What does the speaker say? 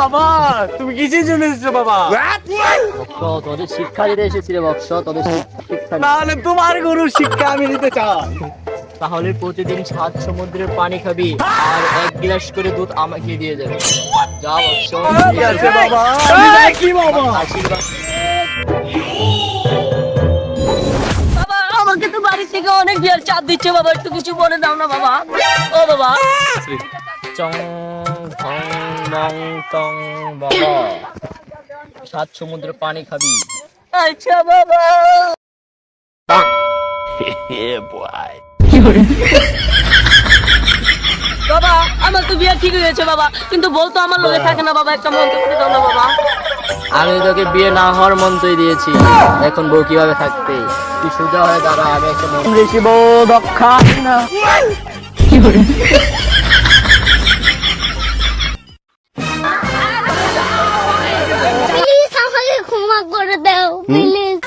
বাবা তুমি কিসের জন্য এসেছো বাবা? তোদের শিক্ষা দিতে এসেছি রে বৎস, তোদের শিক্ষা দিতে। তাহলে তোমার গরুর শিক্ষা আমি দিতে চাই। তাহলে প্রতিদিন 7 সমুদ্রের পানি খাবি আর 1 গ্লাস করে দুধ আমাকে দিয়ে যাবে। যা বৎস। ঠিক আছে বাবা, আমি যাচ্ছি বাবা। আশীর্বাদ। বাবা আমাকে তো বাড়ি থেকে অনেক বিয়ার চাপ দিচ্ছে বাবা, একটু কিছু বলে দাও না বাবা। ও বাবা চং ধং মং টং বাবা 7 সমুদ্রের পানি খাবি। আচ্ছা বাবা। বাবা আমার তো বিয়ে ঠিক হয়েছে বাবা, কিন্তু বলতো আমার লোকে থাকে না বাবা, একটা মন্ত্র করে দাও না বাবা। আমি তোকে বিয়ে না হওয়ার মন্ত্রই দিয়েছি, এখন বউ কিভাবে থাকতে? তুই সোজা হয়ে দাঁড়া, আমি একটা মন্ত্র শিব দক্ষা না প্লিজ আমাকে ক্ষমা করে দাও প্লিজ।